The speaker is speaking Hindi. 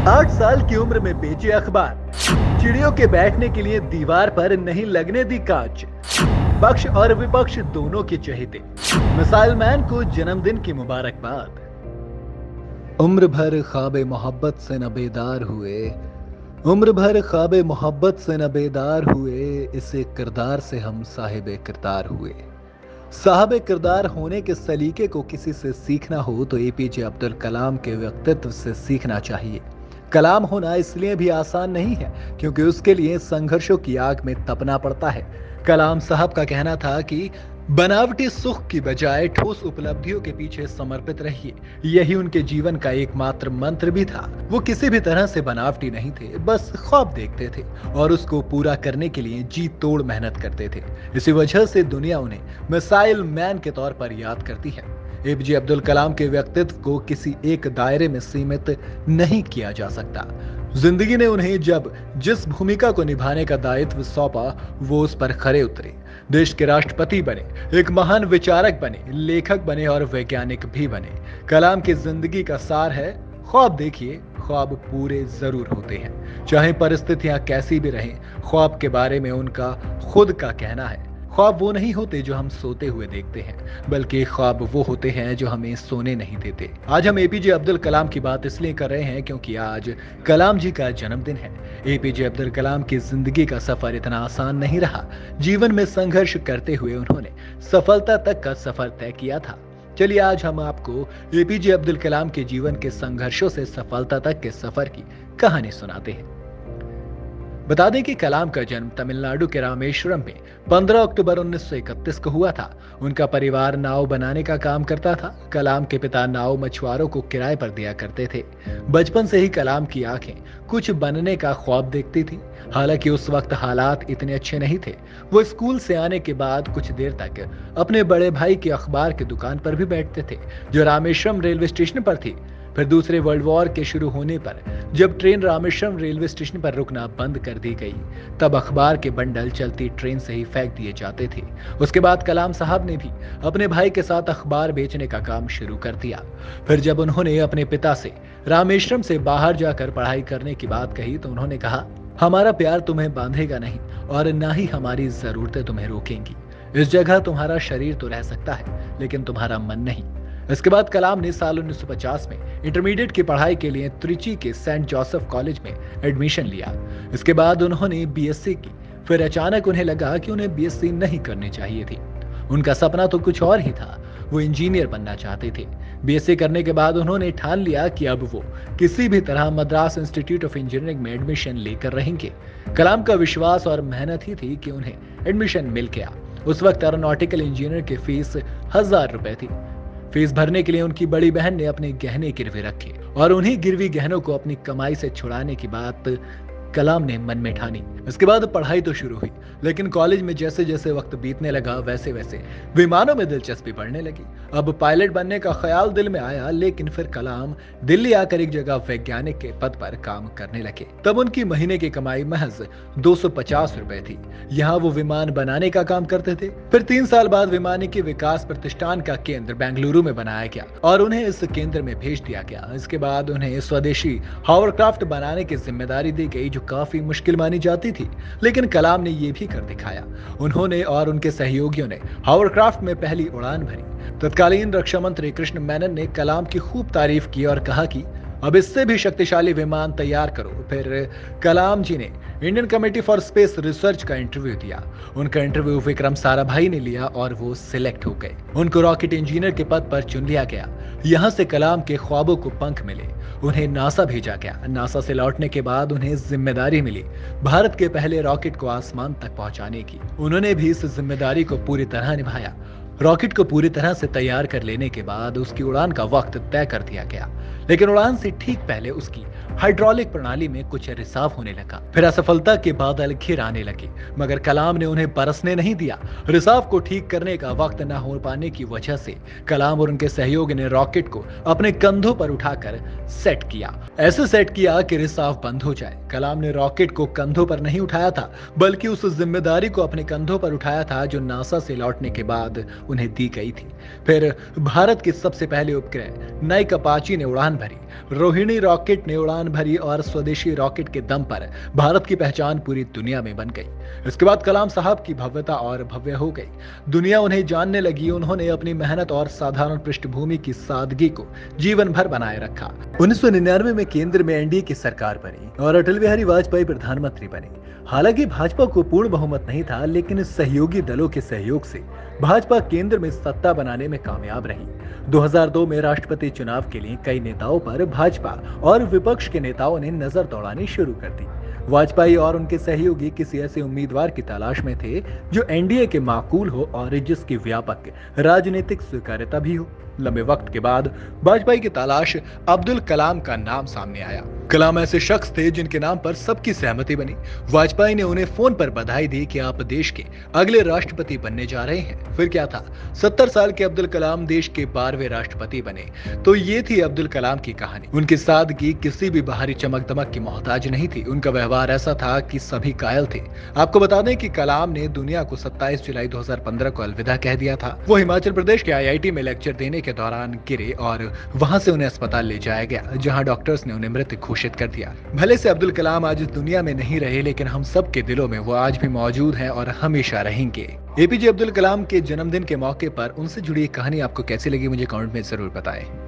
8 साल की उम्र में बेचे अखबार, चिड़ियों के बैठने के लिए दीवार पर नहीं लगने दी कांच। पक्ष और विपक्ष दोनों के चहेते मिसाइल मैन को जन्मदिन की मुबारकबाद। उम्र भर ख्वाबे मोहब्बत से न बेदार हुए, उम्र भर ख्वाबे मोहब्बत से न बेदार हुए, इसे किरदार से हम साहिबे किरदार हुए। साहब किरदार होने के सलीके को किसी से सीखना हो तो एपीजे अब्दुल कलाम के व्यक्तित्व से सीखना चाहिए। कलाम होना इसलिए भी आसान नहीं है क्योंकि उसके लिए संघर्षों की आग में तपना पड़ता है। कलाम साहब का कहना था कि बनावटी सुख की बजाय ठोस उपलब्धियों के पीछे समर्पित रहिए। यही उनके जीवन का एकमात्र मंत्र भी था। वो किसी भी तरह से बनावटी नहीं थे, बस ख्वाब देखते थे और उसको पूरा करने के लिए जी तोड़ मेहनत करते थे। इसी वजह से दुनिया उन्हें मिसाइल मैन के तौर पर याद करती है। एपीजे अब्दुल कलाम के व्यक्तित्व को किसी एक दायरे में सीमित नहीं किया जा सकता। जिंदगी ने उन्हें जब जिस भूमिका को निभाने का दायित्व सौंपा, वो उस पर खरे उतरे। देश के राष्ट्रपति बने, एक महान विचारक बने, लेखक बने और वैज्ञानिक भी बने। कलाम की जिंदगी का सार है, ख्वाब देखिए, ख्वाब पूरे जरूर होते हैं। चाहे परिस्थितियां कैसी भी रहें, ख्वाब के बारे में उनका खुद का कहना है, ख्वाब वो नहीं होते जो हम सोते हुए देखते हैं, बल्कि ख्वाब वो होते हैं जो हमें सोने नहीं देते। आज हम एपीजे अब्दुल कलाम की बात इसलिए कर रहे हैं क्योंकि आज कलाम जी का जन्मदिन है। एपीजे अब्दुल कलाम की जिंदगी का सफर इतना आसान नहीं रहा। जीवन में संघर्ष करते हुए उन्होंने सफलता तक का सफर तय किया था। चलिए आज हम आपको एपीजे अब्दुल कलाम के जीवन के संघर्षों से सफलता तक के सफर की कहानी सुनाते हैं। बता दें कि कलाम का जन्म तमिलनाडु के रामेश्वरम में 15 अक्टूबर 1931 को हुआ था। उनका परिवार नाव बनाने का काम करता था। कलाम के पिता नाव मछुआरों को किराए पर दिया करते थे। बचपन से ही कलाम की आंखें कुछ बनने का ख्वाब देखती थी। हालांकि उस वक्त हालात इतने अच्छे नहीं थे। वो स्कूल से आने के बाद कुछ देर तक अपने बड़े भाई की अखबार की दुकान पर भी बैठते थे, जो रामेश्वरम रेलवे स्टेशन पर थी। फिर दूसरे वर्ल्ड वॉर के शुरू होने पर जब ट्रेन रामेश्वरम रेलवे स्टेशन पर रुकना बंद कर दी गई, तब अखबार के बंडल चलती ट्रेन से ही फेंक दिए जाते थे। उसके बाद कलाम साहब ने भी अपने भाई के साथ अखबार बेचने का काम शुरू कर दिया। फिर जब उन्होंने अपने पिता से रामेश्वरम से बाहर जाकर पढ़ाई करने की बात कही तो उन्होंने कहा, हमारा प्यार तुम्हें बांधेगा नहीं और न ही हमारी जरूरतें तुम्हें रोकेंगी। इस जगह तुम्हारा शरीर तो रह सकता है, लेकिन तुम्हारा मन नहीं। इसके बाद कलाम ने साल 1950 में इंटरमीडिएट की पढ़ाई के लिए त्रिची के सेंट जोसेफ कॉलेज में एडमिशन लिया। इसके बाद उन्होंने बीएससी की। फिर अचानक उन्हें लगा कि उन्हें बीएससी नहीं करनी चाहिए थी। उनका सपना तो कुछ और ही था, वो इंजीनियर बनना चाहते थे। बीएससी करने के बाद उन्होंने ठान लिया कि अब वो किसी भी तरह मद्रास इंस्टीट्यूट ऑफ इंजीनियरिंग में एडमिशन लेकर रहेंगे। कलाम का विश्वास और मेहनत ही थी कि उन्हें एडमिशन मिल गया। उस वक्त एरोनॉटिकल इंजीनियर की फीस 1000 रुपए थी। फीस भरने के लिए उनकी बड़ी बहन ने अपने गहने गिरवे रखे और उन्हीं गिरवी गहनों को अपनी कमाई से छुड़ाने की बात कलाम ने मन में ठानी। इसके बाद पढ़ाई तो शुरू हुई, लेकिन कॉलेज में जैसे जैसे वक्त बीतने लगा वैसे वैसे विमानों में दिलचस्पी बढ़ने लगी। अब पायलट बनने का ख्याल दिल में आया, लेकिन फिर कलाम दिल्ली आकर एक जगह वैज्ञानिक के पद पर काम करने लगे। तब उनकी महीने की कमाई महज 250 रुपए थी। यहाँ वो विमान बनाने का काम करते थे। फिर 3 साल बाद विमानिकी विकास प्रतिष्ठान का केंद्र बेंगलुरु में बनाया गया और उन्हें इस केंद्र में भेज दिया गया। इसके बाद उन्हें स्वदेशी हॉवरक्राफ्ट बनाने की जिम्मेदारी दी गई, जो काफी मुश्किल मानी जाती थी, लेकिन कलाम ने यह भी कर दिखाया। उन्होंने और उनके सहयोगियों ने हॉवरक्राफ्ट में पहली उड़ान भरी। तत्कालीन रक्षा मंत्री कृष्ण मेनन ने कलाम की खूब तारीफ की और कहा कि अब इससे भी शक्तिशाली विमान तैयार करो। फिर कलाम जी ने Indian committee for space research का इंटरव्यू दिया। उनका इंटरव्यू विक्रम साराभाई ने लिया और वो सिलेक्ट हो गए। उनको रॉकेट इंजीनियर के पद पर चुन लिया गया। यहाँ से कलाम के ख्वाबों को पंख मिले। उन्हें नासा भेजा गया। नासा से लौटने के बाद उन्हें जिम्मेदारी मिली भारत के पहले रॉकेट को आसमान तक पहुंचाने की। उन्होंने भी इस जिम्मेदारी को पूरी तरह निभाया। रॉकेट को पूरी तरह से तैयार कर लेने के बाद उसकी उड़ान का वक्त तय कर दिया गया, लेकिन उड़ान से ठीक पहले उसकी हाइड्रोलिक प्रणाली में कुछ रिसाव होने लगा। फिर असफलता के बादल घिर आने लगे, मगर कलाम ने उन्हें बरसने नहीं दिया। रिसाव को ठीक करने का वक्त न हो पाने की वजह से कलाम और उनके सहयोगी ने रॉकेट को अपने कंधों पर उठाकर सेट किया। ऐसे सेट किया कि रिसाव बंद हो जाए। कलाम ने रॉकेट को कंधों पर नहीं उठाया था, बल्कि उस जिम्मेदारी को अपने कंधों पर उठाया था जो नासा से लौटने के बाद उन्हें दी गई थी। फिर भारत के सबसे पहले उपग्रह नाइक अपाची ने उड़ान भरी। रोहिणी रॉकेट ने उड़ान उड़ान भरी और स्वदेशी रॉकेट के दम पर भारत की पहचान पूरी दुनिया में बन गई। इसके बाद कलाम साहब की भव्यता और भव्य हो गई। दुनिया उन्हें जानने लगी। उन्होंने अपनी मेहनत और साधारण पृष्ठभूमि की सादगी को जीवन भर बनाए रखा। 1999 में केंद्र में एनडीए की सरकार बनी और अटल बिहारी वाजपेयी प्रधानमंत्री बने। हालांकि भाजपा को पूर्ण बहुमत नहीं था, लेकिन सहयोगी दलों के सहयोग से भाजपा केंद्र में सत्ता बनाने में कामयाब रही। 2002 में राष्ट्रपति चुनाव के लिए कई नेताओं पर भाजपा और विपक्ष के नेताओं ने नजर दौड़ानी शुरू कर दी। वाजपेयी और उनके सहयोगी किसी ऐसे उम्मीदवार की तलाश में थे जो एनडीए के माकूल हो और जिसकी व्यापक राजनीतिक स्वीकार्यता भी हो। लंबे वक्त के बाद वाजपेयी की तलाश अब्दुल कलाम का नाम सामने आया। कलाम ऐसे शख्स थे जिनके नाम पर सबकी सहमति बनी। वाजपेयी ने उन्हें फोन पर बधाई दी कि आप देश के अगले राष्ट्रपति बनने जा रहे हैं। फिर क्या था, 70 साल के अब्दुल कलाम देश के 12वें राष्ट्रपति बने। तो ये थी अब्दुल कलाम की कहानी। उनकी सादगी किसी भी बाहरी चमक दमक की मोहताज नहीं थी। उनका व्यवहार ऐसा था कि सभी कायल थे। आपको बता दें कि कलाम ने दुनिया को 27 जुलाई 2015 को अलविदा कह दिया था। वो हिमाचल प्रदेश के आईआईटी में लेक्चर देने के दौरान गिरे और वहां से उन्हें अस्पताल ले जाया गया, जहां डॉक्टर्स ने उन्हें मृत घोषित कर दिया। भले से अब्दुल कलाम आज इस दुनिया में नहीं रहे, लेकिन हम सब के दिलों में वो आज भी मौजूद हैं और हमेशा रहेंगे। एपीजे अब्दुल कलाम के जन्मदिन के मौके पर उनसे जुड़ी कहानी आपको कैसी लगी, मुझे कमेंट में जरूर बताएं।